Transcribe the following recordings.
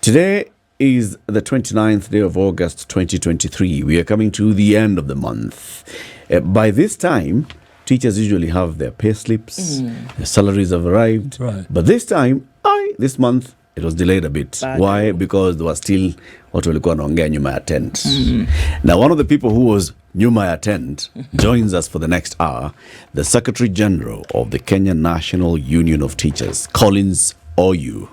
Today is the 29th day of August 2023. We are coming to the end of the month. By this time, teachers usually have their pay slips, their salaries have arrived. Right. But this time, this month, it was delayed a bit. Why? Because there was still what walikuwa wanaongea nyuma ya tent. Now, one of the people who was nyuma ya tent joins us for the next hour, the Secretary General of the Kenya National Union of Teachers, Collins Oyuu.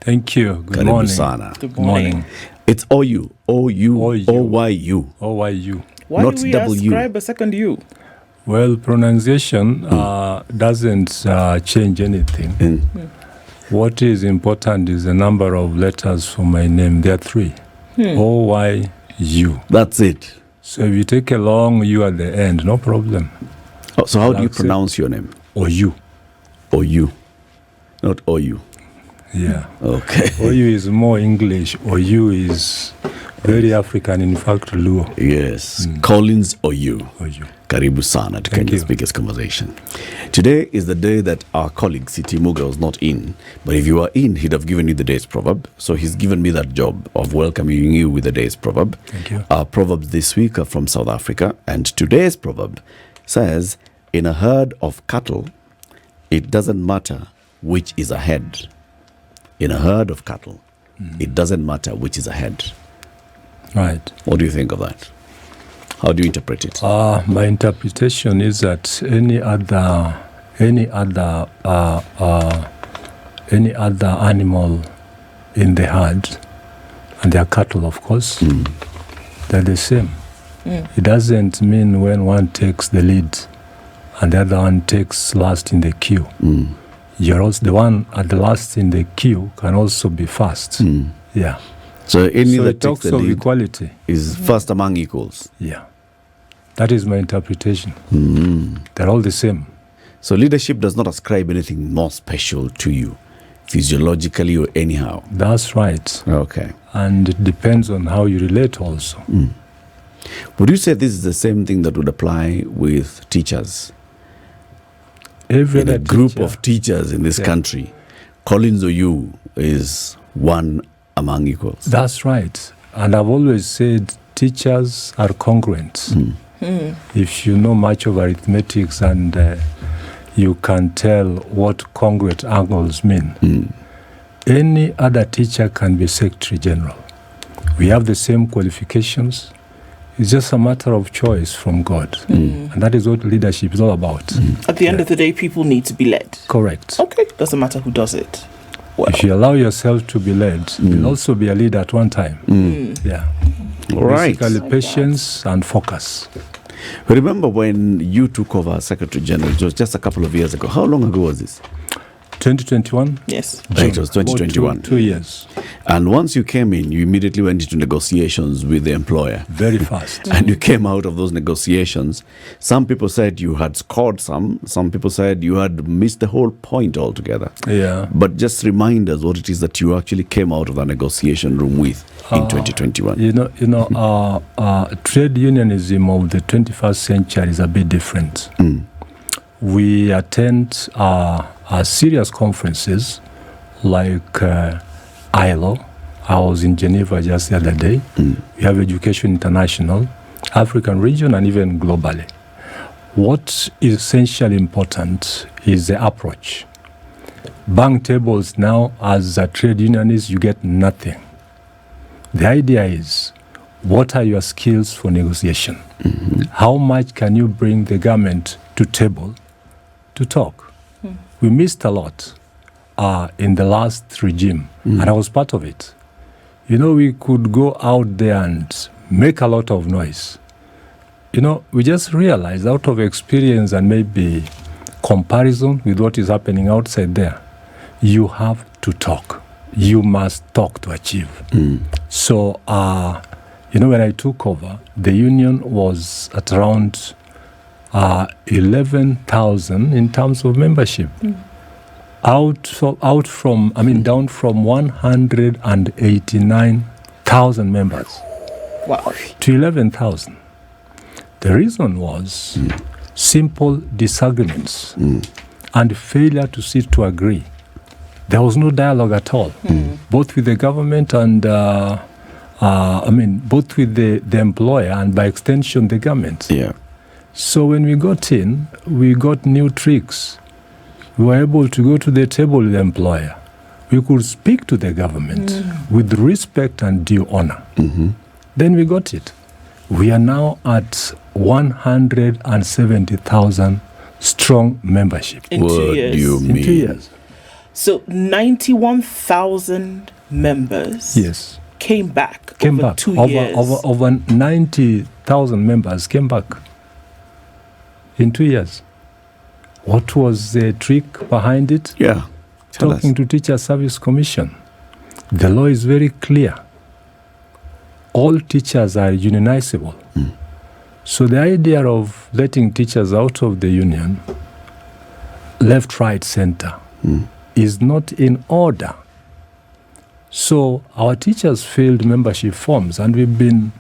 Thank you. Good morning. Sana. Good morning. It's Oyuu. O-U-O-Y-U. OYU. Why Not do we W. ascribe a second U? Well, pronunciation doesn't change anything. What is important is the number of letters for my name. There are 3. O-Y-U. That's it. So if you take a long U at the end, no problem. Oh, so how do you That's it. pronounce your name? Oyuu. Oyuu. Not Oyuu. Yeah. Okay. Oyuu is more English. Oyuu is very African, in fact, Luo. Yes. Collins Oyuu. Oyuu. Karibu sana to Thank Kenya's you. biggest conversation. Today is the day that our colleague Siti Muga was not in. But if you were in, he'd have given you the day's proverb. So he's given me that job of welcoming you with the day's proverb. Thank you. Our proverbs this week are from South Africa. And today's proverb says, in a herd of cattle, it doesn't matter which is ahead. In a herd of cattle, it doesn't matter which is ahead. Right. What do you think of that? How do you interpret it? My interpretation is that any other animal in the herd, and they are cattle, of course, they're the same. It doesn't mean when one takes the lead and the other one takes last in the queue. You're also the one at the last in the queue can also be first. Yeah. So any So that it takes talks the of lead equality. is first among equals. Yeah. That is my interpretation. They're all the same. So leadership does not ascribe anything more special to you, physiologically or anyhow. That's right. Okay. And it depends on how you relate also. Would you say this is the same thing that would apply with teachers? Every In a other group teacher- of teachers in this Yeah. country, Collins Oyuu is one among equals. That's right. And I've always said teachers are congruent. If you know much of arithmetics and you can tell what congruent angles mean, any other teacher can be Secretary General. We have the same qualifications. It's just a matter of choice from God. And that is what leadership is all about. At the end of the day, people need to be led. Correct. Okay, doesn't matter who does it. Well, If you allow yourself to be led, you'll also be a leader at one time. Yeah. All right. Basically, patience and focus. Remember when you took over as Secretary General, it was just a couple of years ago. How long ago was this? 2021? yes. It was 2021. About 2 years. And once you came in, you immediately went into negotiations with the employer. Very fast. And you came out of those negotiations. Some people said you had scored some people said you had missed the whole point altogether. Yeah. But just remind us what it is that you actually came out of the negotiation room with in 2021. Trade unionism of the 21st century is a bit different. We attend serious conferences like ILO. I was in Geneva just the other day. We have Education International, African region, and even globally. What is essentially important is the approach. Bank tables now, as a trade unionist, you get nothing. The idea is, what are your skills for negotiation? How much can you bring the government to table to talk? We missed a lot in the last regime, and I was part of it. We could go out there and make a lot of noise. We just realized out of experience and maybe comparison with what is happening outside there, you have to talk. You must talk to achieve. So, when I took over, the union was at around 11,000 in terms of membership. Down from 189,000 members Wow. to 11,000. The reason was simple disagreements and failure to sit to agree. There was no dialogue at all, both with the government and, both with the employer and by extension the government. Yeah. So when we got in, we got new tricks. We were able to go to the table with the employer. We could speak to the government with respect and due honor. Then we got it. We are now at 170,000 strong membership. In What 2 do years. you In 2 mean? years. So 91,000 members Yes. came back Came over back. 2 years. Over 90,000 members came back in 2 years. What was the trick behind it? Yeah. Tell us. Talking to Teacher Service Commission. The law is very clear. All teachers are unionizable. So the idea of letting teachers out of the union, left, right, center, is not in order. So our teachers filled membership forms, and we've been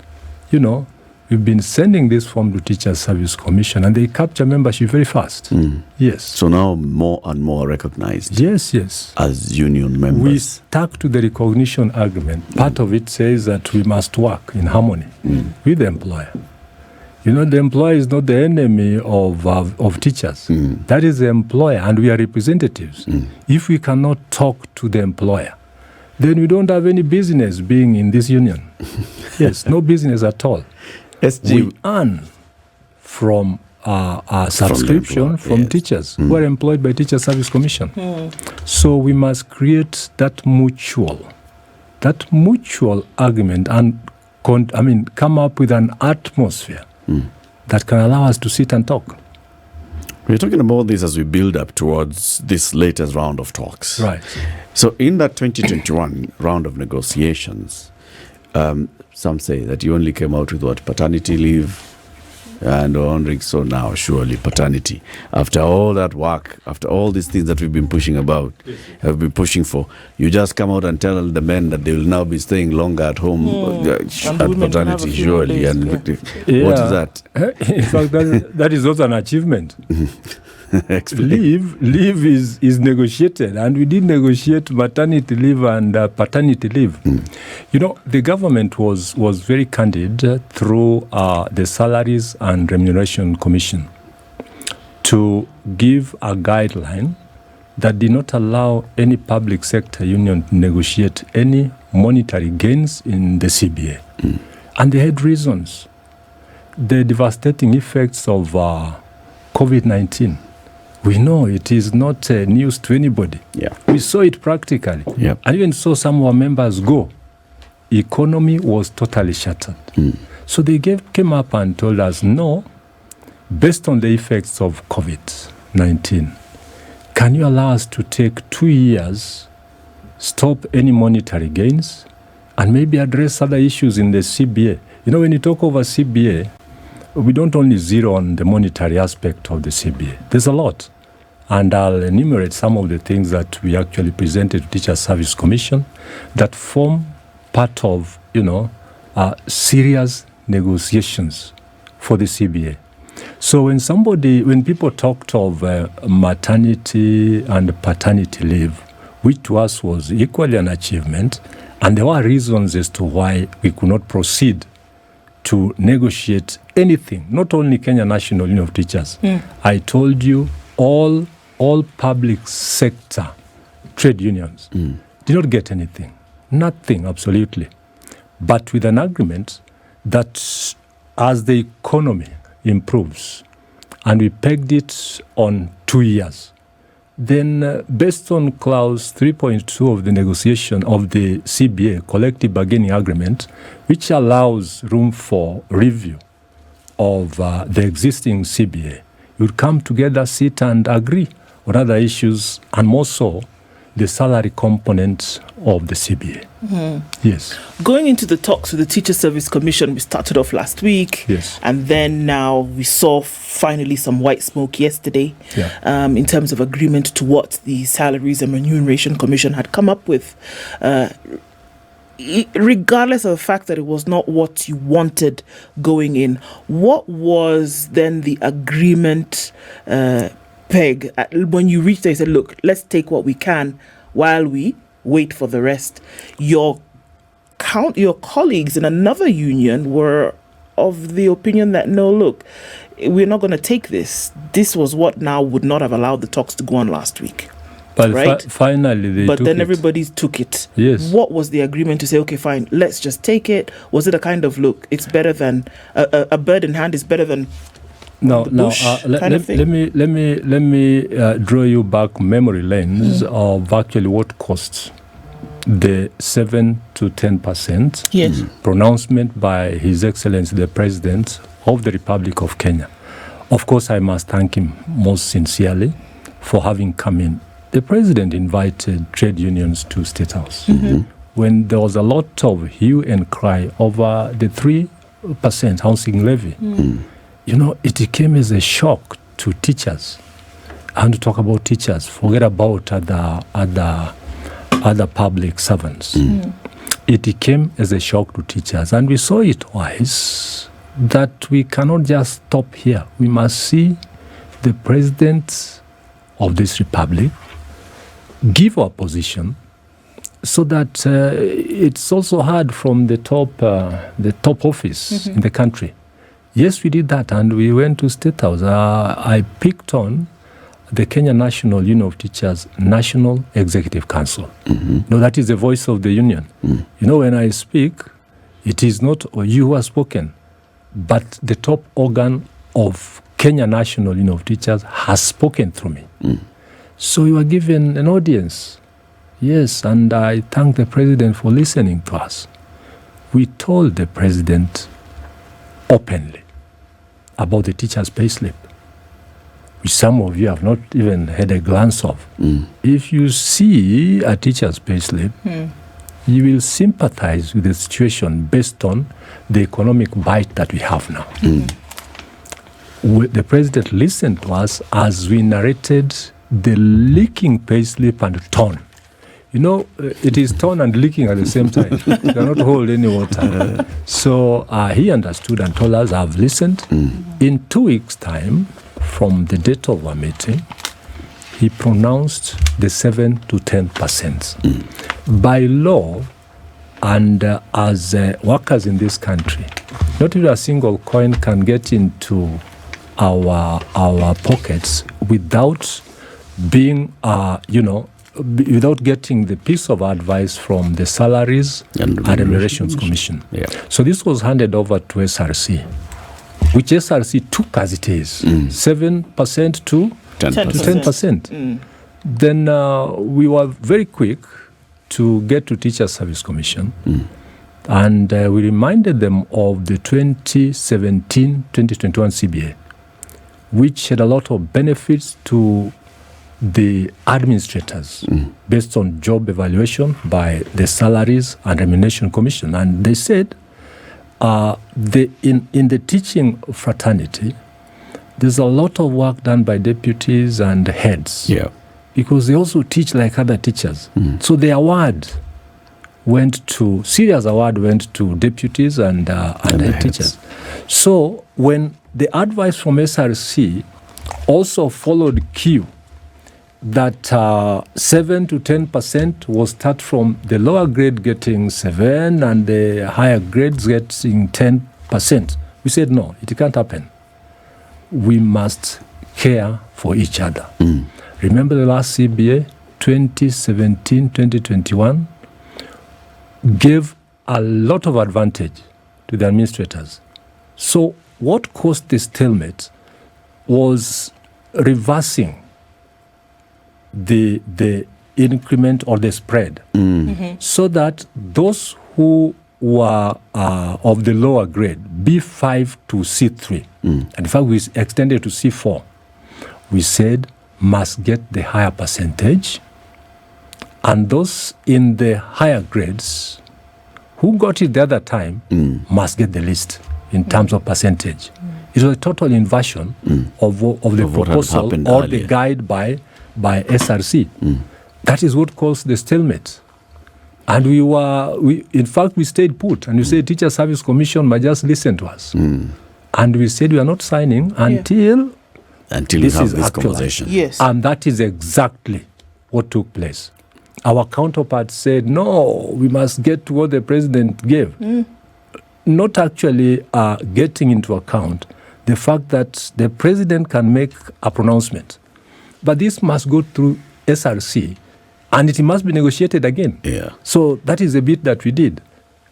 sending this form to Teacher Service Commission, and they capture membership very fast. Yes. So now more and more recognized Yes. as union members. We stuck to the recognition agreement. Part of it says that we must work in harmony with the employer. The employer is not the enemy of teachers. That is the employer, and we are representatives. If we cannot talk to the employer, then we don't have any business being in this union. Yes, no business at all. SG, We earn from our subscription from yes. teachers who are employed by Teacher Service Commission. So we must create that mutual argument and come up with an atmosphere that can allow us to sit and talk. we're talking about this as we build up towards this latest round of talks. Right. So in that 2021 round of negotiations, some say that you only came out with what? Paternity leave? And we're wondering, so now surely paternity. After all that work, after all these things that we've been pushing about, have been pushing for, you just come out and tell the men that they will now be staying longer at home at women have a paternity, few surely. days, And Yeah. what is that? In fact, that is also an achievement. Explain. Leave is negotiated, and we did negotiate maternity leave and paternity leave. The government was very candid through the Salaries and Remuneration Commission to give a guideline that did not allow any public sector union to negotiate any monetary gains in the CBA. And they had reasons. The devastating effects of COVID-19. We know it is not news to anybody. Yeah. We saw it practically. Yeah. And even saw some of our members go. Economy was totally shattered. So they came up and told us, no, based on the effects of COVID-19, can you allow us to take 2 years, stop any monetary gains, and maybe address other issues in the CBA? When you talk over CBA, we don't only zero on the monetary aspect of the CBA. There's a lot. And I'll enumerate some of the things that we actually presented to Teacher Service Commission that form part of, serious negotiations for the CBA. So when people talked of maternity and paternity leave, which to us was equally an achievement, and there were reasons as to why we could not proceed to negotiate anything, not only Kenya National Union of Teachers. I told you all public sector trade unions did not get anything. Nothing, absolutely. But with an agreement that as the economy improves, and we pegged it on 2 years, then based on clause 3.2 of the negotiation of the CBA, collective bargaining agreement, which allows room for review of the existing CBA, you would come together, sit and agree on other issues, and more so, the salary component of the CBA. Yes. Going into the talks with the Teacher Service Commission, we started off last week. Yes. And then now we saw finally some white smoke yesterday in terms of agreement to what the Salaries and Remuneration Commission had come up with. Regardless of the fact that it was not what you wanted going in, what was then the agreement peg? When you reached there, you said, look, let's take what we can. while we wait for the rest. Your colleagues in another union were of the opinion that, no, look, we're not going to take this. This was what now would not have allowed the talks to go on last week. But right? Finally, they but took then it. everybody took it. Yes. What was the agreement to say, okay, fine, let's just take it? Was it a kind of, look, it's better than a bird in hand is better than let me draw you back memory lanes of actually what costs the 7 to 10% pronouncement by His Excellency the President of the Republic of Kenya. Of course, I must thank him most sincerely for having come in. The President invited trade unions to State House when there was a lot of hue and cry over the 3% housing levy. You know, it came as a shock to teachers. I want to talk about teachers. Forget about other public servants. It came as a shock to teachers. And we saw it twice that we cannot just stop here. We must see the President of this Republic give our position so that it's also heard from the top office in the country. Yes, we did that, and we went to State House. I picked on the Kenya National Union of Teachers National Executive Council. No, that is the voice of the union. You know, when I speak, it is not Oyuu who has spoken, but the top organ of Kenya National Union of Teachers has spoken through me. So you are given an audience. Yes, and I thank the President for listening to us. We told the President openly about the teacher's payslip, which some of you have not even had a glance of. If you see a teacher's payslip, you will sympathize with the situation based on the economic bite that we have now. The President listened to us as we narrated the leaking payslip and tone. You know, it is torn and leaking at the same time. You cannot hold any water. So he understood and told us, I've listened. In 2 weeks' time, from the date of our meeting, he pronounced the 7 to 10%. By law, and as workers in this country, not even a single coin can get into our pockets without being, without getting the piece of advice from the Salaries and Remunerations Commission. So this was handed over to SRC, which SRC took as it is, 7% to 10%. Then we were very quick to get to Teacher Service Commission, and we reminded them of the 2017-2021 CBA, which had a lot of benefits to the administrators based on job evaluation by the Salaries and Remuneration Commission. And they said in the teaching fraternity, there's a lot of work done by deputies and heads. Because they also teach like other teachers. So the award serious award went to deputies and head teachers. So when the advice from SRC also followed cue that 7 to 10% will start from the lower grade getting 7 and the higher grades getting 10%. We said, no, it can't happen. We must care for each other. Remember the last CBA, 2017-2021, gave a lot of advantage to the administrators. So what caused the stalemate was reversing the increment or the spread, so that those who were of the lower grade, B5 to C3, and in fact we extended to C4, we said must get the higher percentage, and those in the higher grades who got it the other time must get the least in terms of percentage. It was a total inversion of the proposal or earlier. The guide by SRC. That is what caused the stalemate. And in fact, we stayed put, and we said Teacher Service Commission might just listen to us. And we said we are not signing until we have this conversation. Yes. And that is exactly what took place. our counterparts said, no, we must get to what the president gave. Not actually getting into account the fact that the president can make a pronouncement. But this must go through SRC, and it must be negotiated again. Yeah. So that is a bit that we did,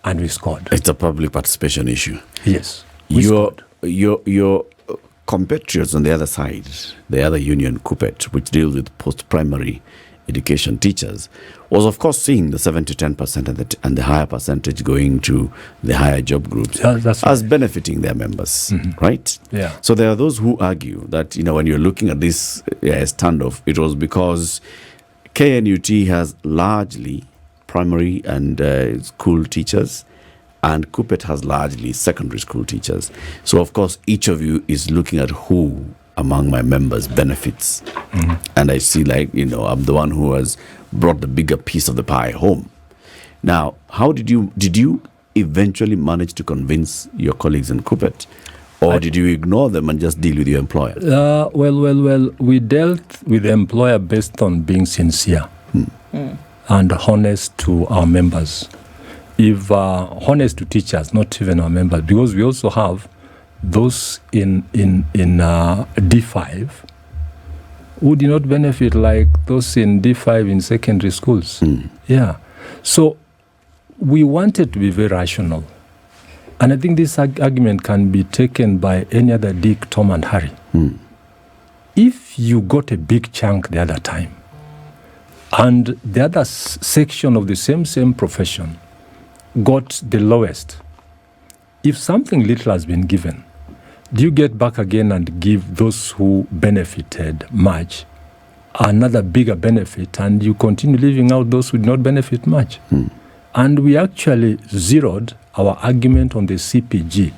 and we scored. It's a public participation issue. Yes. Your compatriots on the other side, the other union, Cupit, which deals with post-primary education teachers, was of course seeing the 7-10% and the higher percentage going to the higher job groups as benefiting their members, right? Yeah. So there are those who argue that, when you're looking at this standoff, it was because KNUT has largely primary and school teachers, and Cupit has largely secondary school teachers. So, of course, each of you is looking at who among my members benefits. And I see I'm the one who has brought the bigger piece of the pie home. Now, how did you eventually manage to convince your colleagues in Cupit? Or did you ignore them and just deal with your employer? Well, we dealt with the employer based on being sincere and honest to our members. If honest to teachers, not even our members, because we also have those in D5 who did not benefit like those in D5 in secondary schools. Yeah. So we wanted to be very rational. And I think this argument can be taken by any other Dick, Tom, and Harry. If you got a big chunk the other time, and the other section of the same profession got the lowest, if something little has been given, do you get back again and give those who benefited much another bigger benefit, and you continue leaving out those who did not benefit much? And we actually zeroed our argument on the CPG,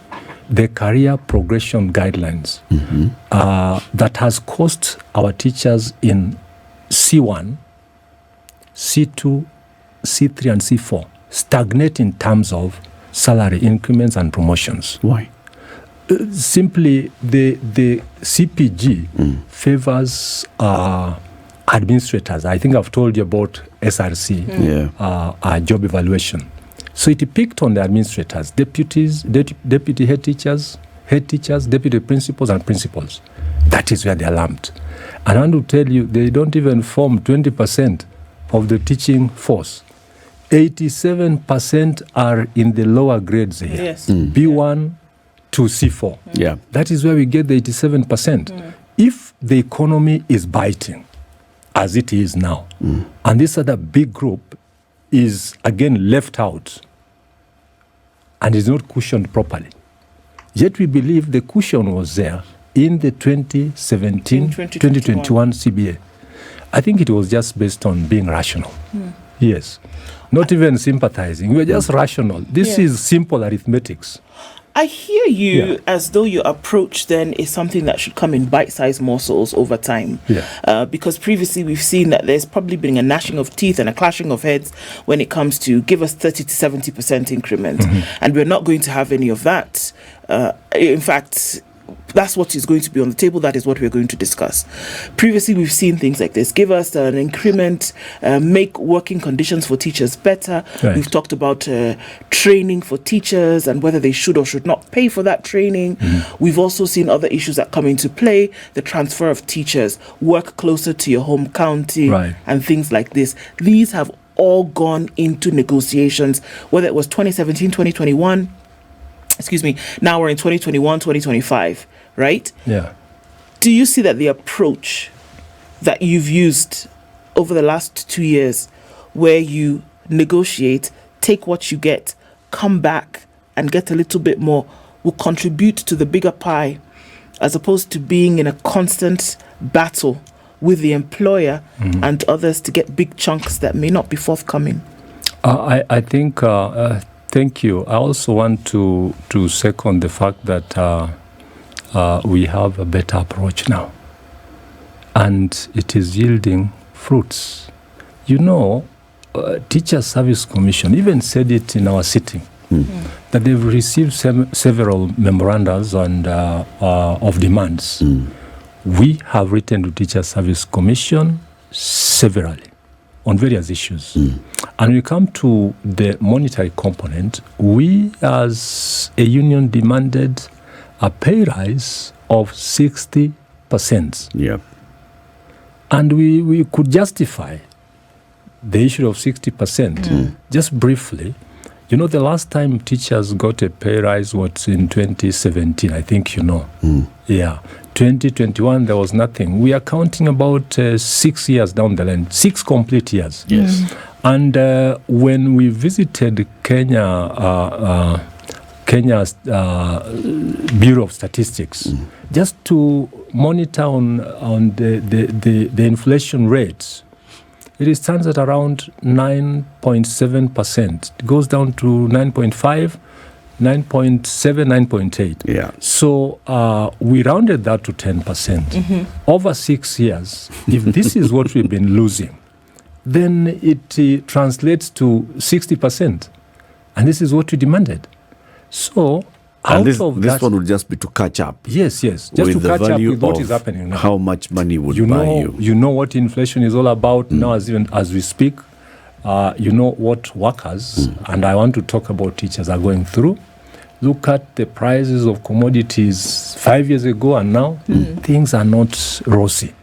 the Career Progression Guidelines, that has cost our teachers in C1, C2, C3, and C4 stagnate in terms of salary increments and promotions. Why? Simply, the CPG favors administrators. I think I've told you about SRC, job evaluation. So it picked on the administrators, deputies, deputy head teachers, deputy principals, and principals. That is where they are lumped. And I want to tell you, they don't even form 20% of the teaching force. 87% are in the lower grades here. Yes. B1 to C4. Yeah. That is where we get the 87%. If the economy is biting, as it is now, and this other big group is again left out and is not cushioned properly, yet we believe the cushion was there in the 2017-2021 CBA. I think it was just based on being rational. Yes. Not even sympathizing. We were just rational. This is simple arithmetics. I hear you as though your approach then is something that should come in bite-sized morsels over time. Because previously we've seen that there's probably been a gnashing of teeth and a clashing of heads when it comes to give us 30 to 70% increment. And we're not going to have any of that. In fact, that's what is going to be on the table. That is what we're going to discuss. Previously, we've seen things like this. Give us an increment, make working conditions for teachers better. Right. We've talked about training for teachers and whether they should or should not pay for that training. We've also seen other issues that come into play. The transfer of teachers, work closer to your home county, and things like this. These have all gone into negotiations, whether it was 2017, 2021, now we're in 2021, 2025, right? Yeah. Do you see that the approach that you've used over the last 2 years, where you negotiate, take what you get, come back and get a little bit more, will contribute to the bigger pie, as opposed to being in a constant battle with the employer and others to get big chunks that may not be forthcoming? I think... Thank you. I also want to second the fact that we have a better approach now, and it is yielding fruits. Teacher Service Commission even said it in our sitting that they've received several memorandums and of demands. We have written to Teacher Service Commission severally on various issues. And when you come to the monetary component, we as a union demanded a pay rise of 60%. Yep. And we could justify the issue of 60%. Just briefly, you know, the last time teachers got a pay rise was in 2017, I think you know. Yeah. 2021, there was nothing. We are counting about 6 years down the line, 6 complete years. Yes. And when we visited Kenya's Bureau of Statistics, just to monitor on the inflation rates, it stands at around 9.7%. It goes down to 9.5, 9.7, 9.8. Yeah. So we rounded that to 10%. Over 6 years, if this is what we've been losing, then it translates to 60%. And this is what we demanded. So And this that, one would just be to catch up. Yes, just with to the catch up value with what of is happening now. How much money would You buy know, you. you know what inflation is all about now, as we speak. You know what workers, and I want to talk about teachers, are going through. Look at the prices of commodities 5 years ago and now. Things are not rosy.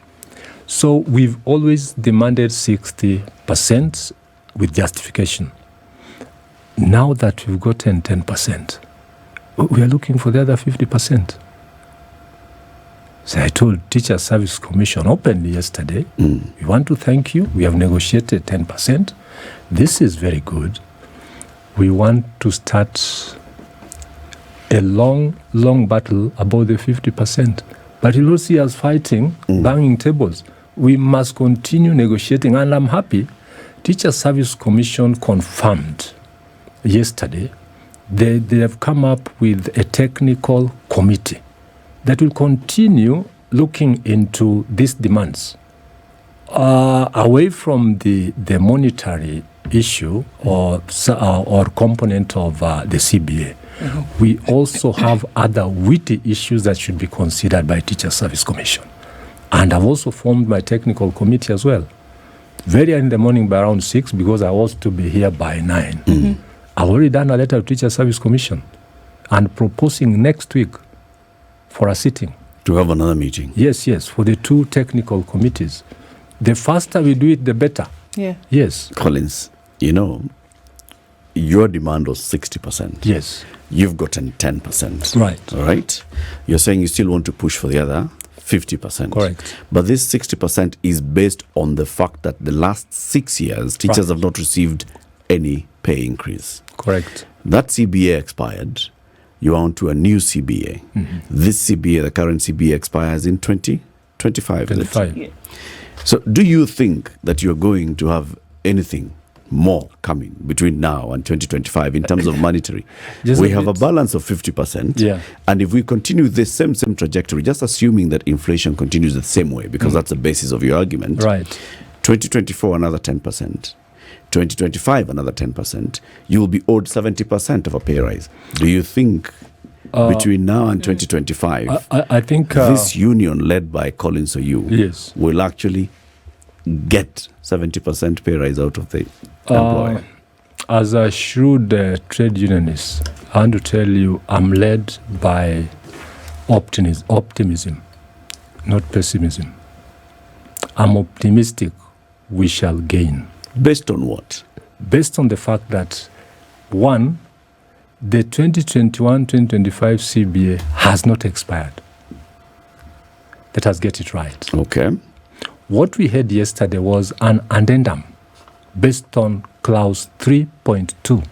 So we've always demanded 60% with justification. Now that we've gotten 10%, we are looking for the other 50%. So I told Teacher Service Commission openly yesterday, we want to thank you. We have negotiated 10%. This is very good. We want to start a long, long battle about the 50%. But you don't see us fighting, banging tables. We must continue negotiating. And I'm happy Teacher Service Commission confirmed yesterday they have come up with a technical committee that will continue looking into these demands away from the monetary issue or component of the CBA. We also have other weighty issues that should be considered by Teacher Service Commission. And I've also formed my technical committee as well. Very early in the morning by around 6 because I was to be here by 9. I've already done a letter to Teacher Service Commission and proposing next week for a sitting. To have another meeting. Yes, for the 2 technical committees. The faster we do it, the better. Yeah. Yes. Collins, you know, your demand was 60%. Yes. You've gotten 10%. Right. All right. You're saying you still want to push for the other 50%. Correct. But this 60% is based on the fact that the last 6 years, teachers have not received any pay increase. Correct. That CBA expired. You are on to a new CBA. This CBA, the current CBA, expires in 2025. 25. Yeah. So do you think that you're going to have anything more coming between now and 2025 in terms of monetary? We have a balance of 50%. Yeah. And if we continue this same trajectory, just assuming that inflation continues the same way, because that's the basis of your argument. Right. 2024, another 10%. 2025, another 10%. You will be owed 70% of a pay rise. Do you think between now and 2025, I think this union led by Collins Oyuu yes. will actually get 70% pay rise out of the employer? As a shrewd trade unionist, I want to tell you I'm led by optimism, not pessimism. I'm optimistic we shall gain. Based on what? Based on the fact that, one, the 2021-2025 CBA has not expired. Let us get it right. Okay. What we had yesterday was an addendum based on clause 3.2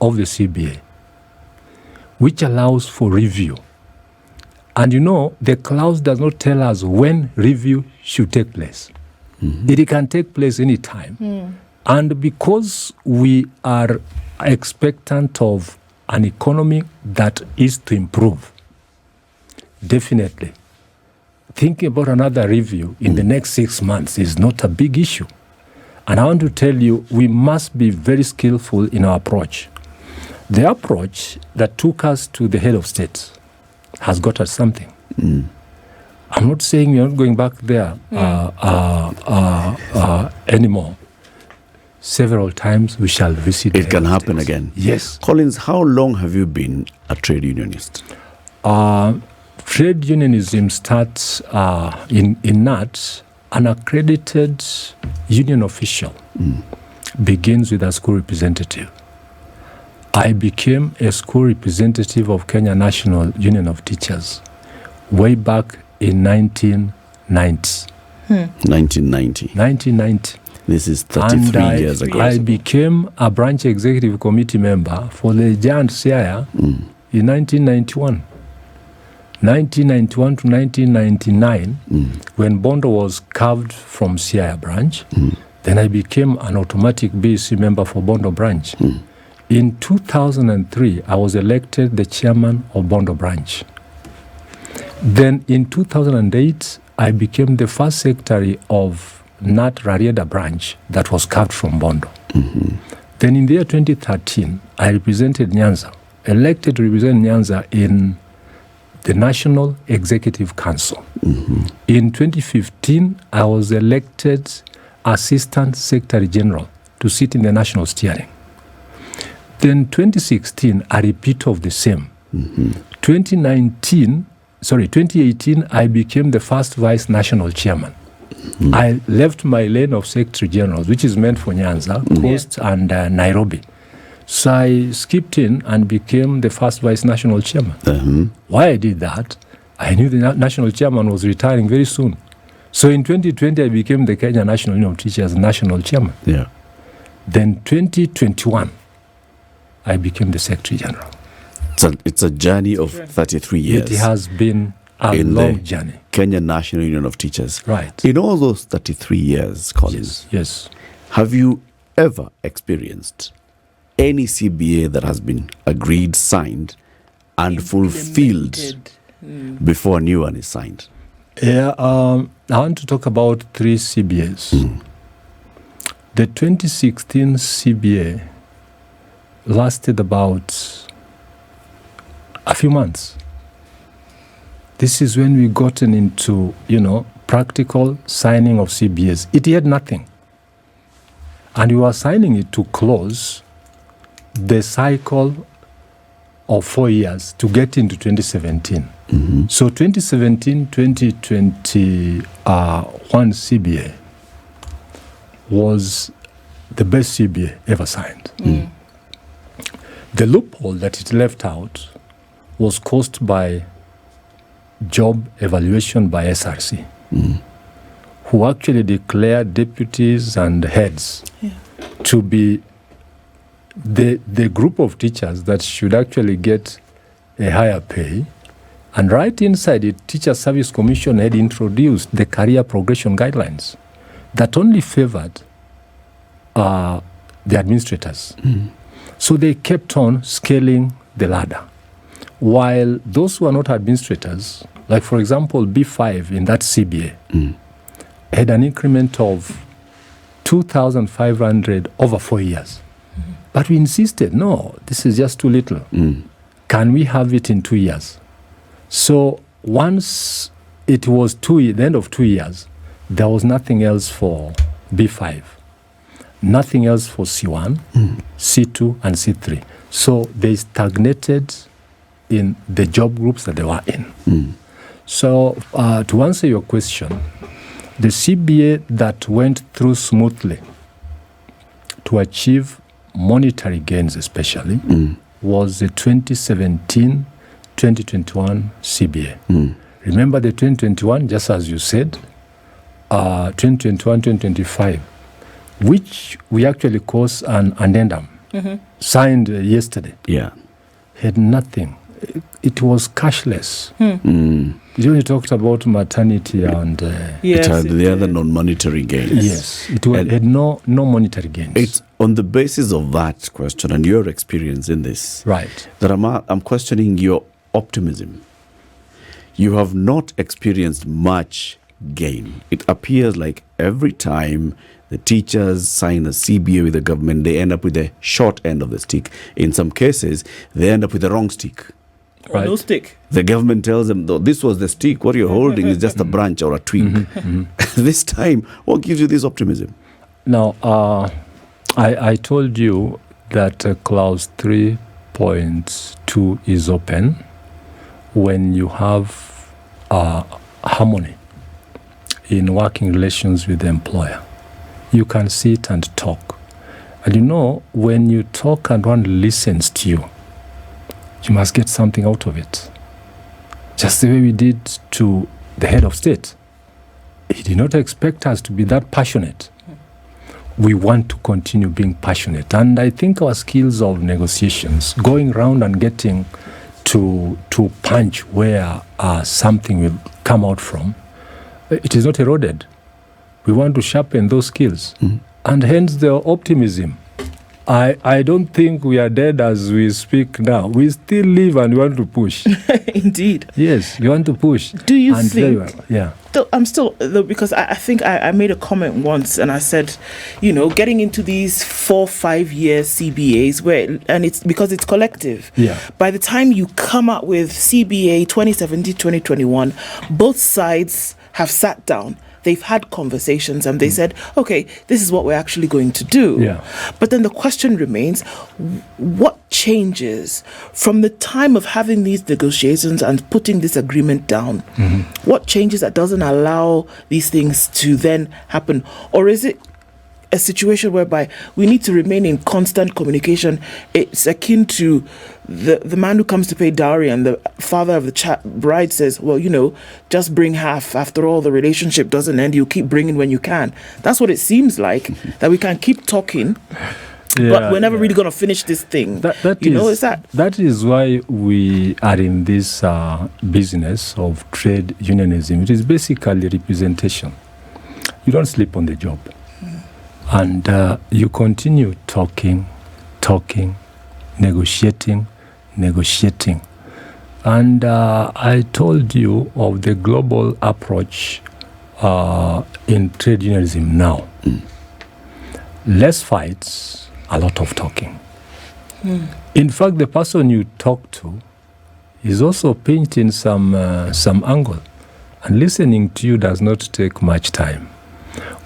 of the CBA, which allows for review. And you know, the clause does not tell us when review should take place. It can take place any time. And because we are expectant of an economy that is to improve, definitely, thinking about another review in the next 6 months is not a big issue. And I want to tell you, we must be very skillful in our approach. The approach that took us to the head of state has got us something. I'm not saying we're not going back there anymore. several times. We shall visit. It can happen again. Yes. Collins, how long have you been a trade unionist? Trade unionism starts in KNUT. An accredited union official begins with a school representative. I became a school representative of Kenya National Union of Teachers way back in 1990. 1990. This is 33 years ago. I became a branch executive committee member for the giant CIA in 1991. 1991 to 1999, when Bondo was carved from CIA branch, then I became an automatic BC member for Bondo branch. In 2003, I was elected the chairman of Bondo branch. Then in 2008, I became the first secretary of KNUT Rarieda branch that was carved from Bondo. Then in the year 2013, I represented Nyanza, elected to represent Nyanza in the National Executive Council. In 2015, I was elected Assistant Secretary General to sit in the National Steering. Then 2016, a repeat of the same. 2018, I became the first Vice National Chairman. I left my lane of Secretary General, which is meant for Nyanza, Coast, and Nairobi. So I skipped in and became the first Vice National Chairman. Why I did that, I knew the National Chairman was retiring very soon. So in 2020, I became the Kenya National Union of Teachers National Chairman. Then 2021, I became the Secretary General. It's a journey of 33 years. It has been a long journey. Kenya National Union of Teachers. Right. In all those 33 years, Collins, yes. Have you ever experienced any CBA that has been agreed, signed, and fulfilled before a new one is signed? Yeah, I want to talk about 3 CBAs. The 2016 CBA lasted about a few months. This is when we gotten into, practical signing of CBAs. It had nothing. And we were signing it to close the cycle of 4 years to get into 2017. So 2017-2021 CBA was the best CBA ever signed. The loophole that it left out was caused by job evaluation by SRC, who actually declared deputies and heads to be the group of teachers that should actually get a higher pay. And right inside it, Teacher Service Commission had introduced the career progression guidelines that only favored the administrators. So they kept on scaling the ladder. While those who are not administrators, like for example, B5 in that CBA, had an increment of 2,500 over 4 years. But we insisted, no, this is just too little. Can we have it in 2 years? So once it was the end of 2 years, there was nothing else for B5, nothing else for C1, C2, and C3. So they stagnated in the job groups that they were in. So to answer your question, the CBA that went through smoothly to achieve monetary gains especially was the 2017-2021 CBA. Remember the 2021, just as you said, 2021-2025, which we actually caused an addendum, signed yesterday. Had nothing. It was cashless. You only talked about maternity and it had the other non-monetary gains. Yes, it had no monetary gains. It's on the basis of that question and your experience in this, right, that I'm questioning your optimism. You have not experienced much gain. It appears like every time the teachers sign a CBA with the government, they end up with the short end of the stick. In some cases, they end up with the wrong stick. Or no stick. The government tells them, though, this was the stick. What you're holding is just a branch or a twig. This time, what gives you this optimism? Now, I told you that clause 3.2 is open when you have harmony in working relations with the employer. You can sit and talk. And you know, when you talk and one listens to you, you must get something out of it. Just the way we did to the head of state. He did not expect us to be that passionate. We want to continue being passionate. And I think our skills of negotiations, going around and getting to punch where something will come out from, it is not eroded. We want to sharpen those skills. And hence the optimism. I don't think we are dead as we speak now. We still live and we want to push. Indeed. Yes, we want to push. Do you think... Well, yeah. I'm still, because I think I made a comment once and I said, you know, getting into these 4-5 year CBAs and it's because it's collective. Yeah. By the time you come up with CBA 2017-2021, both sides have sat down. They've had conversations and they said, okay, this is what we're actually going to do. Yeah. But then the question remains, what changes from the time of having these negotiations and putting this agreement down? What changes that doesn't allow these things to then happen? Or is it a situation whereby we need to remain in constant communication? It's akin to the man who comes to pay dowry and the father of the bride says, well, you know, just bring half. After all, the relationship doesn't end. You keep bringing when you can. That's what it seems like, that we can keep talking, but we're never really going to finish this thing. That is why we are in this business of trade unionism. It is basically representation. You don't sleep on the job. And you continue talking, negotiating. And I told you of the global approach in trade unionism now. Less fights, a lot of talking. In fact, the person you talk to is also painting some angle. And listening to you does not take much time.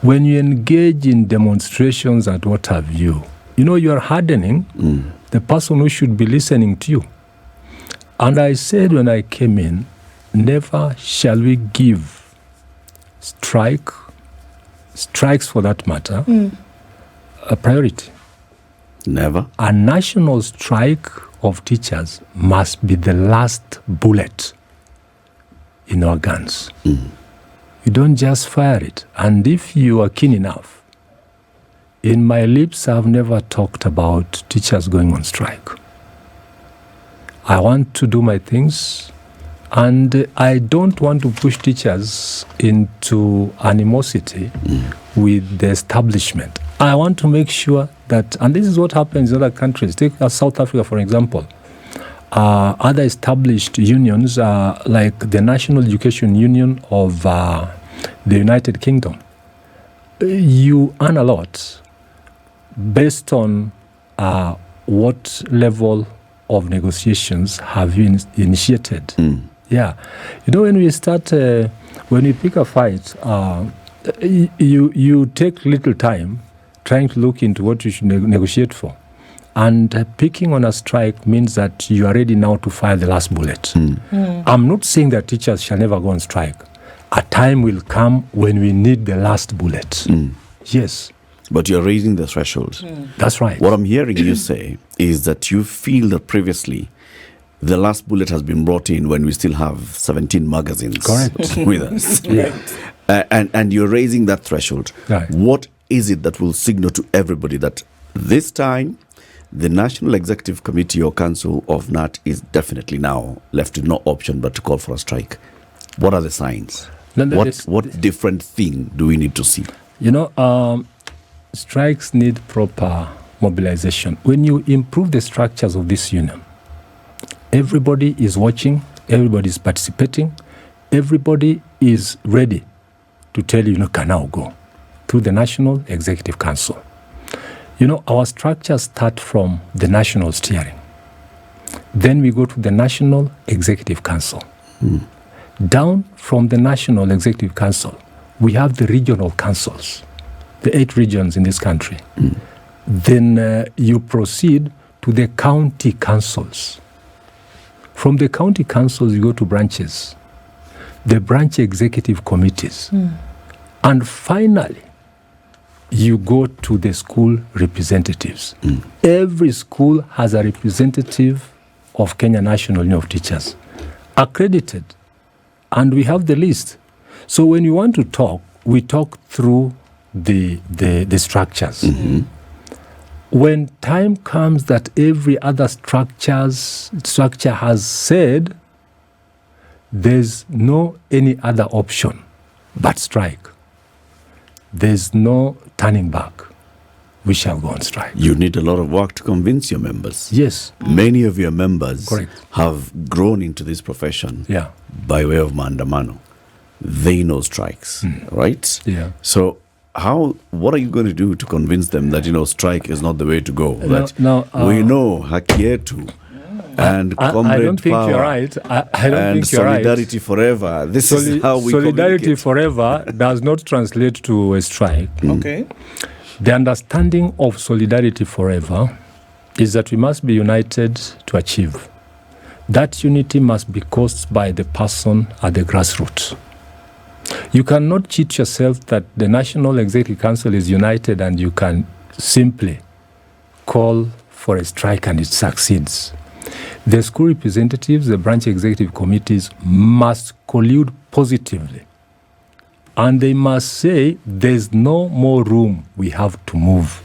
When you engage in demonstrations and what have you, you know, you are hardening the person who should be listening to you. And I said when I came in, never shall we give strikes for that matter, a priority. Never. A national strike of teachers must be the last bullet in our guns. You don't just fire it. And if you are keen enough, in my lips, I've never talked about teachers going on strike. I want to do my things, and I don't want to push teachers into animosity with the establishment. I want to make sure that, and this is what happens in other countries. Take South Africa, for example. Other established unions, like the National Education Union of the United Kingdom, you earn a lot based on what level of negotiations have you initiated. Yeah. You know, when we start, when we pick a fight, you take little time trying to look into what you should negotiate for. And picking on a strike means that you are ready now to fire the last bullet. I'm not saying that teachers shall never go on strike. A time will come when we need the last bullet. Yes. But you're raising the threshold. That's right. What I'm hearing you say is that you feel that previously the last bullet has been brought in when we still have 17 magazines with us. And you're raising that threshold. Right. What is it that will signal to everybody that this time the National Executive Committee or Council of KNUT is definitely now left with no option but to call for a strike? What are the signs? What different thing do we need to see? You know, strikes need proper mobilization. When you improve the structures of this union, everybody is watching, everybody is participating, everybody is ready to tell you, can now go through the National Executive Council. You know, our structures start from the national steering. Then we go to the National Executive Council. Down from the National Executive Council, we have the regional councils, the 8 regions in this country. then you proceed to the county councils. From the county councils, you go to branches, the branch executive committees. And finally, you go to the school representatives. Every school has a representative of Kenya National Union of Teachers, accredited. And we have the list. So when you want to talk, we talk through the structures. When time comes that every other structure has said there's no any other option but strike, there's no turning back, we shall go on strike. You need a lot of work to convince your members. Yes. Many of your members Correct. have grown into this profession Yeah. by way of maandamano. They know strikes, right? Yeah. So what are you going to do to convince them that, strike is not the way to go? That we know haki yetu and comrade I don't think power you're right. I don't and think you're right. solidarity forever. This is how we Solidarity communicate. forever does not translate to a strike. Okay. The understanding of solidarity forever is that we must be united to achieve. That unity must be caused by the person at the grassroots. You cannot cheat yourself that the National Executive Council is united and you can simply call for a strike and it succeeds. The school representatives, the branch executive committees must collude positively. And they must say, there's no more room, we have to move.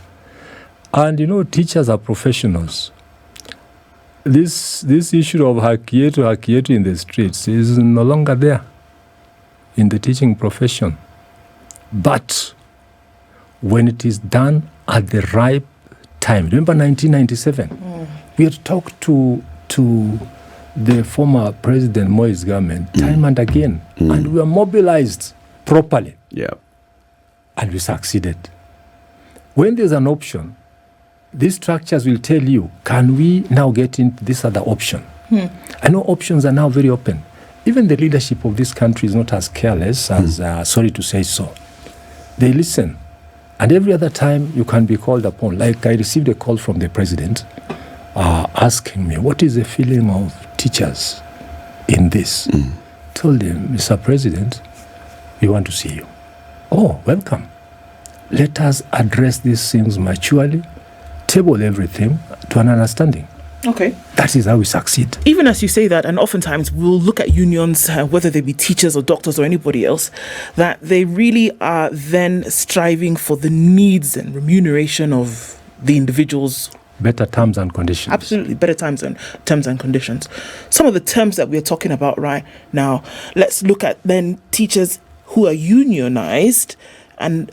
And teachers are professionals. This issue of hakietu in the streets is no longer there in the teaching profession. But when it is done at the right time, remember 1997, we had talked to the former President Moi's government time and again, and we were mobilized properly. Yeah. And we succeeded. When there's an option, these structures will tell you, can we now get into this other option? I know options are now very open. Even the leadership of this country is not as careless as, sorry to say so. They listen. And every other time you can be called upon. Like I received a call from the president asking me, what is the feeling of teachers in this? Told him, Mr. President, we want to see you. Oh, welcome. Let us address these things maturely, table everything to an understanding. Okay. That is how we succeed. Even as you say that, and oftentimes we'll look at unions, whether they be teachers or doctors or anybody else, that they really are then striving for the needs and remuneration of the individuals. Better terms and conditions. Absolutely, better terms and conditions. Some of the terms that we're talking about right now, let's look at then teachers who are unionized and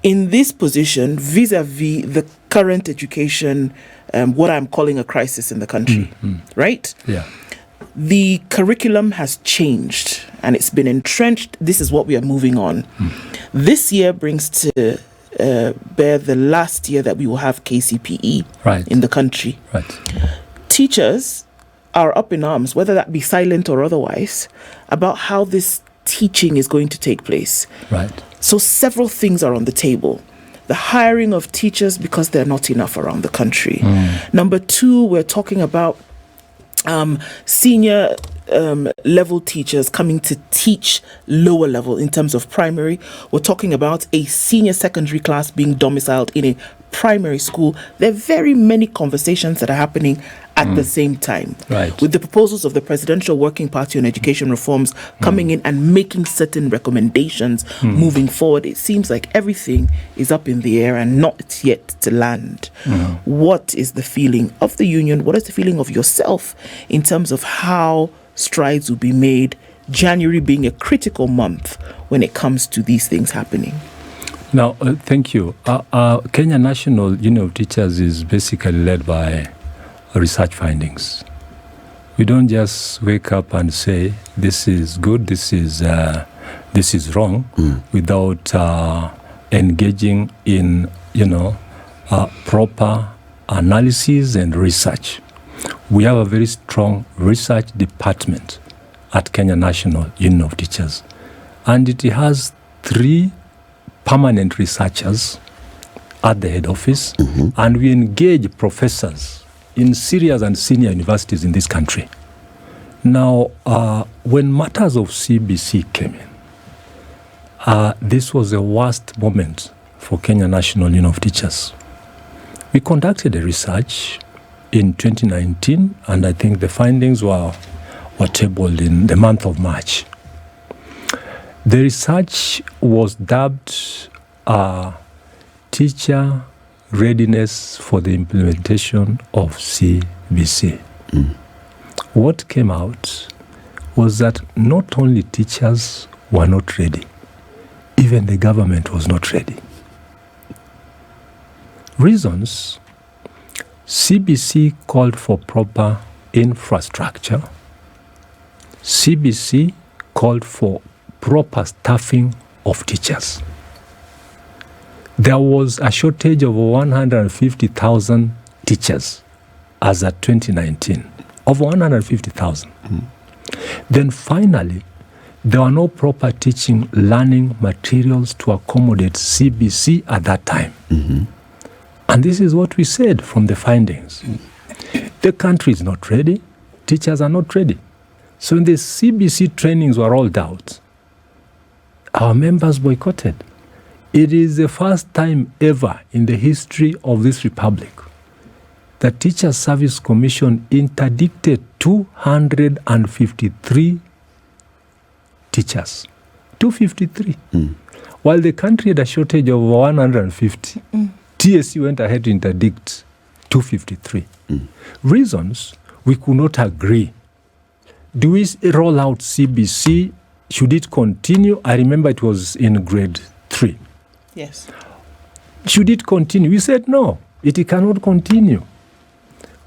in this position vis-a-vis the current education, what I'm calling a crisis in the country, right? Yeah. The curriculum has changed and it's been entrenched. This is what we are moving on. This year brings to bear the last year that we will have KCPE in the country. Right. Teachers are up in arms, whether that be silent or otherwise, about how this teaching is going to take place. Right. So several things are on the table. The hiring of teachers because there are not enough around the country. Number two, we're talking about senior level teachers coming to teach lower level in terms of primary. We're talking about a senior secondary class being domiciled in a primary school. There are very many conversations that are happening at the same time. Right. With the proposals of the Presidential Working Party on Education Reforms coming in and making certain recommendations moving forward, it seems like everything is up in the air and not yet to land. What is the feeling of the union? What is the feeling of yourself in terms of how strides will be made, January being a critical month when it comes to these things happening? Now, thank you. Kenya National Union of Teachers is basically led by research findings. We don't just wake up and say this is good, this is wrong, without engaging in proper analysis and research. We have a very strong research department at Kenya National Union of Teachers, and it has 3 permanent researchers at the head office, and we engage professors in serious and senior universities in this country. Now, when matters of CBC came in, this was the worst moment for Kenya National Union of Teachers. We conducted a research in 2019, and I think the findings were tabled in the month of March. The research was dubbed Teacher Readiness for the Implementation of CBC. What came out was that not only teachers were not ready, even the government was not ready. Reasons: CBC called for proper infrastructure. CBC called for proper staffing of teachers. There was a shortage of 150,000 teachers as at 2019, of 150,000. Then finally, there were no proper teaching learning materials to accommodate CBC at that time. And this is what we said from the findings. The country is not ready, teachers are not ready. So when the CBC trainings were rolled out, our members boycotted. It is the first time ever in the history of this republic that Teacher Service Commission interdicted 253 teachers. 253. While the country had a shortage of 150, TSC went ahead to interdict 253. Reasons: we could not agree. Do we roll out CBC? Should it continue? I remember it was in grade 3. Yes. Should it continue? We said no, it cannot continue.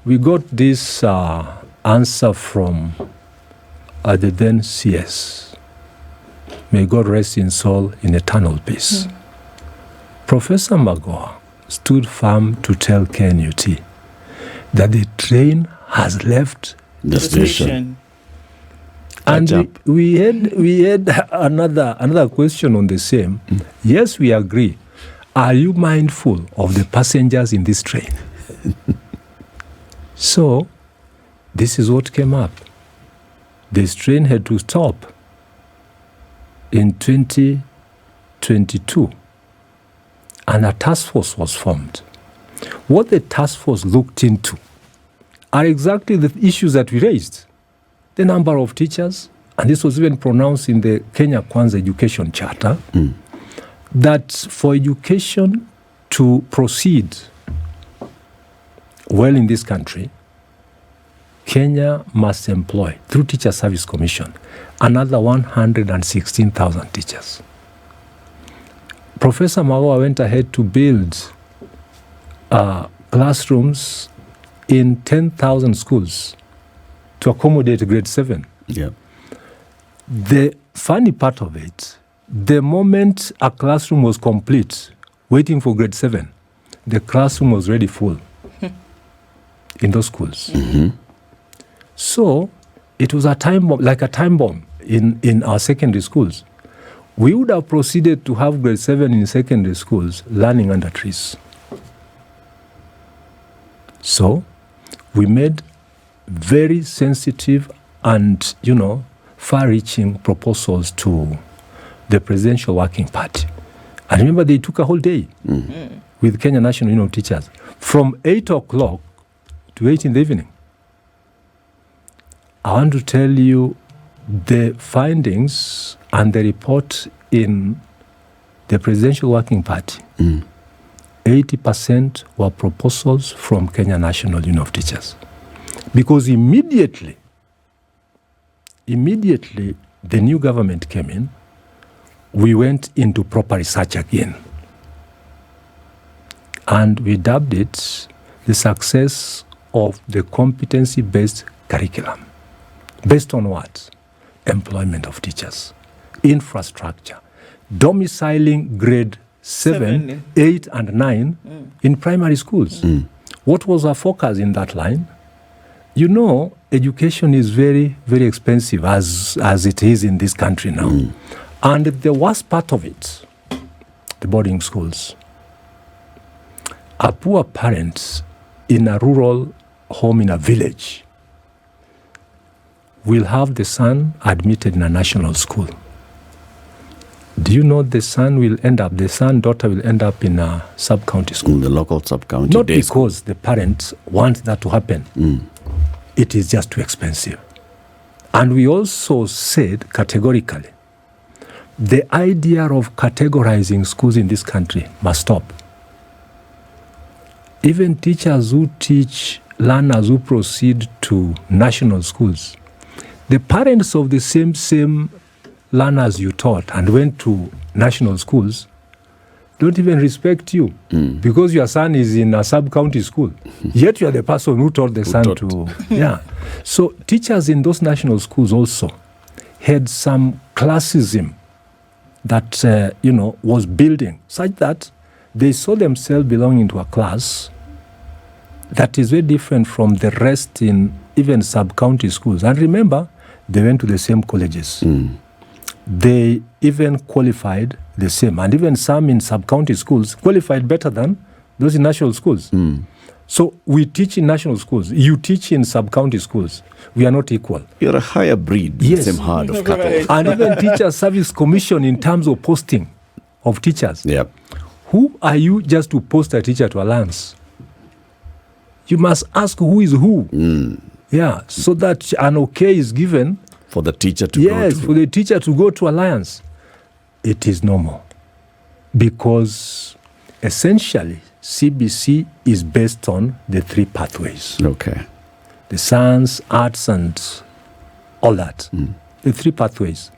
We got this answer from the then CS. May God rest in soul in eternal peace. Professor Magoha stood firm to tell KNUT that the train has left The station. And Catch up. we had another question on the same. Yes, we agree. Are you mindful of the passengers in this train? So, this is what came up. This train had to stop in 2022, and a task force was formed. What the task force looked into are exactly the issues that we raised. The number of teachers, and this was even pronounced in the Kenya Kwanza Education Charter, that for education to proceed well in this country, Kenya must employ, through Teacher Service Commission, another 116,000 teachers. Professor Magoha went ahead to build classrooms in 10,000 schools to accommodate grade 7. Yeah. The funny part of it, the moment a classroom was complete, waiting for grade 7, the classroom was already full in those schools. So it was a time bomb, like a time bomb in our secondary schools. We would have proceeded to have grade 7 in secondary schools learning under trees. So we made very sensitive and, far-reaching proposals to the Presidential Working Party. I remember they took a whole day with Kenya National Union of Teachers from 8 o'clock to 8 in the evening. I want to tell you the findings and the report in the Presidential Working Party. 80% were proposals from Kenya National Union of Teachers. Because immediately the new government came in, we went into proper research again. And we dubbed it the success of the competency-based curriculum. Based on what? Employment of teachers, infrastructure, domiciling grade 7, 8, and 9 in primary schools. What was our focus in that line? Education is very, very expensive as it is in this country now. And the worst part of it, the boarding schools. a poor parent in a rural home in a village will have the son admitted in a national school. Do you know the son, daughter will end up in a sub-county school? In the local sub-county Not day school. because the parents want that to happen. It is just too expensive. And we also said categorically, the idea of categorizing schools in this country must stop. Even teachers who teach learners who proceed to national schools, the parents of the same learners you taught and went to national schools don't even respect you because your son is in a sub-county school. Yet you are the person who taught the son to... Yeah. So teachers in those national schools also had some classism that, was building such that they saw themselves belonging to a class that is very different from the rest in even sub-county schools. And remember, they went to the same colleges. They even qualified the same. And even some in sub-county schools qualified better than those in national schools. So we teach in national schools. You teach in sub-county schools. We are not equal. You're a higher breed, Yes. same herd of cattle. Right. And even Teacher Service Commission in terms of posting of teachers. Yeah. Who are you just to post a teacher to Alliance? You must ask who is who. Yeah, so that an okay is given. For the teacher to go Yes, to. for the teacher to go to Alliance. It is normal. Because essentially, CBC is based on the 3 pathways. Okay. The science, arts, and all that. The 3 pathways.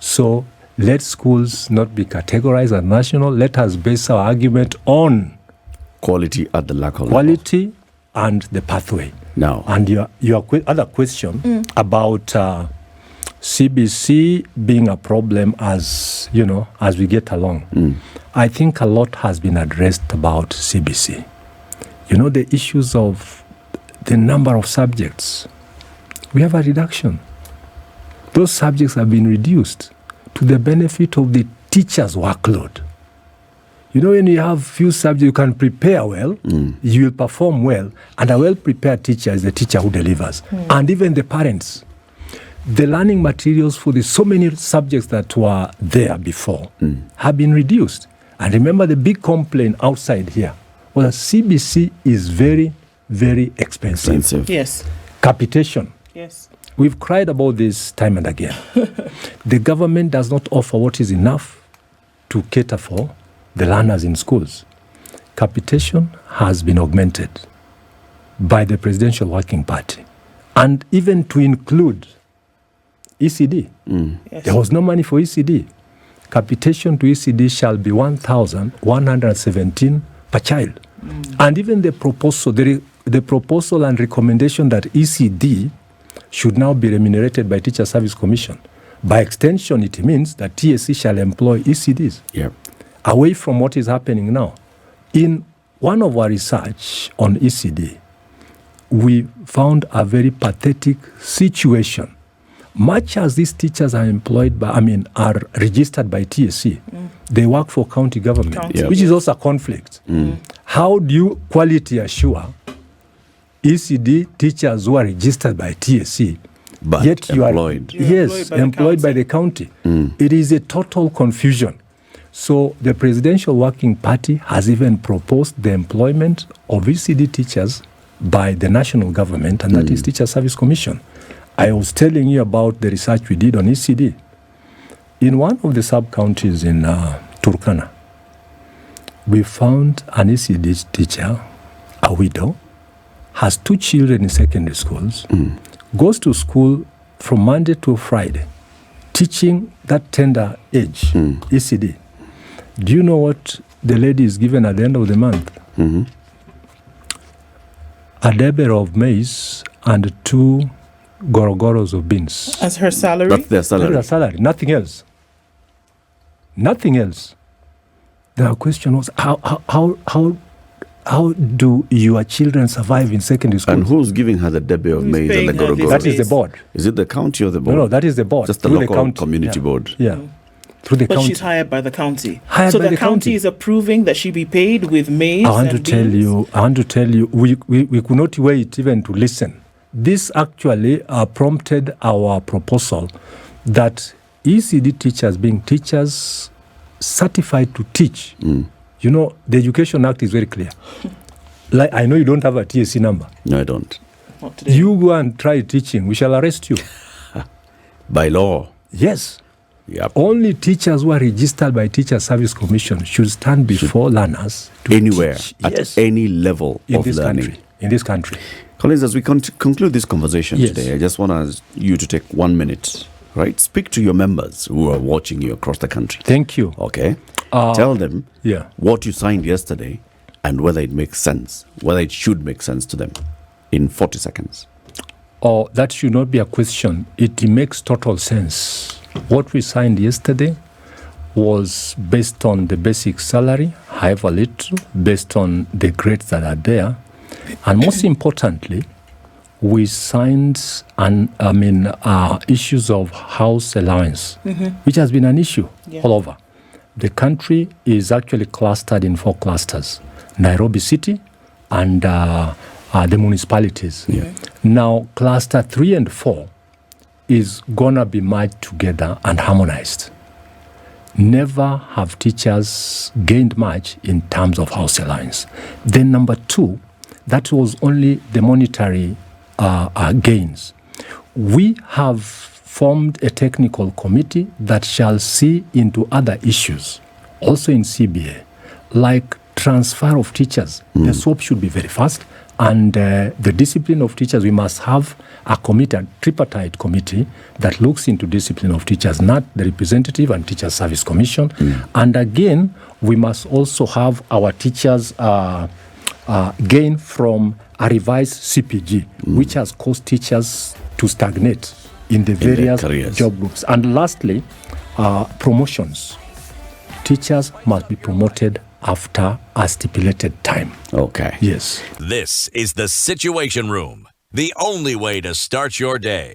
So let schools not be categorized as national. Let us base our argument on Quality at the local level. quality and the pathway. Now, And your other question about CBC being a problem as we get along. I think a lot has been addressed about CBC. The issues of the number of subjects. We have a reduction. Those subjects have been reduced to the benefit of the teacher's workload. When you have few subjects, you can prepare well, you will perform well, and a well-prepared teacher is the teacher who delivers. And even the parents. The learning materials for the so many subjects that were there before have been reduced. And remember, the big complaint outside here was that CBC is very, very expensive. Yes. Capitation. Yes. We've cried about this time and again. The government does not offer what is enough to cater for the learners in schools. Capitation has been augmented by the Presidential Working Party, and even to include ECD. Yes. There was no money for ECD. Capitation to ECD shall be 1,117 per child. And even the proposal, the proposal and recommendation that ECD should now be remunerated by Teacher Service Commission. By extension, it means that TSC shall employ ECDs. yeah. Away from what is happening now. In one of our research on ECD, we found a very pathetic situation. Much as these teachers are are registered by TSC, they work for county government, Yeah. which is also a conflict. How do you quality assure ECD teachers who are registered by TSC, But yet you employed. are employed by the county? It is a total confusion. So the Presidential Working Party has even proposed the employment of ECD teachers by the national government, and that is Teacher Service Commission. I was telling you about the research we did on ECD. In one of the sub-counties in Turkana, we found an ECD teacher, a widow, has 2 children in secondary schools, goes to school from Monday to Friday, teaching that tender age, ECD. Do you know what the lady is given at the end of the month? A debe of maize and 2 gorogoros of beans. As her salary? That's their That salary. is her salary, nothing else. Nothing else. The question was, how do your children survive in secondary school? And who's giving her the debe of Who's maize and the paying her this gorogoro? That is the board. Is it the county or the board? No, that is the board. Just the through local county. community Yeah. board. Yeah. through the But county. she's hired by the county. Hired so by the the county county. is approving that she be paid with maize I want to and tell beans? you, we could not wait even to listen. This actually prompted our proposal that ECD teachers, being teachers certified to teach, you know, the Education Act is very clear. Like, I know you don't have a TSC number. No, I don't. Not today. You go and try teaching, we shall arrest you. By law. Yes. Yep. Only teachers who are registered by Teacher Service Commission should stand before learners to Anywhere, teach. at Yes. any level in of this learning. country. In this country. Collins, as we conclude this conversation Yes. today, I just want you to take 1 minute, right? Speak to your members who are watching you across the country. Thank you. Okay? Tell them Yeah. what you signed yesterday and whether it makes sense, whether it should make sense to them in 40 seconds. Oh, that should not be a question. It makes total sense. What we signed yesterday was based on the basic salary, however little, based on the grades that are there. And most importantly, we signed issues of house allowance, which has been an issue all over. The country is actually clustered in 4 clusters: Nairobi City and the municipalities. Yeah. Now, cluster 3 and 4 is gonna be merged together and harmonized. Never have teachers gained much in terms of house allowance. Then number 2, that was only the monetary gains. We have formed a technical committee that shall see into other issues, also in CBA, like transfer of teachers. The SWOP should be very fast. And the discipline of teachers, we must have a committee, a tripartite committee that looks into discipline of teachers, not the representative and Teacher Service Commission. And again, we must also have our teachers gain from a revised CPG, which has caused teachers to stagnate in the their various careers. job groups. And lastly, promotions. Teachers must be promoted after a stipulated time. Okay. Yes. This is the Situation Room, the only way to start your day.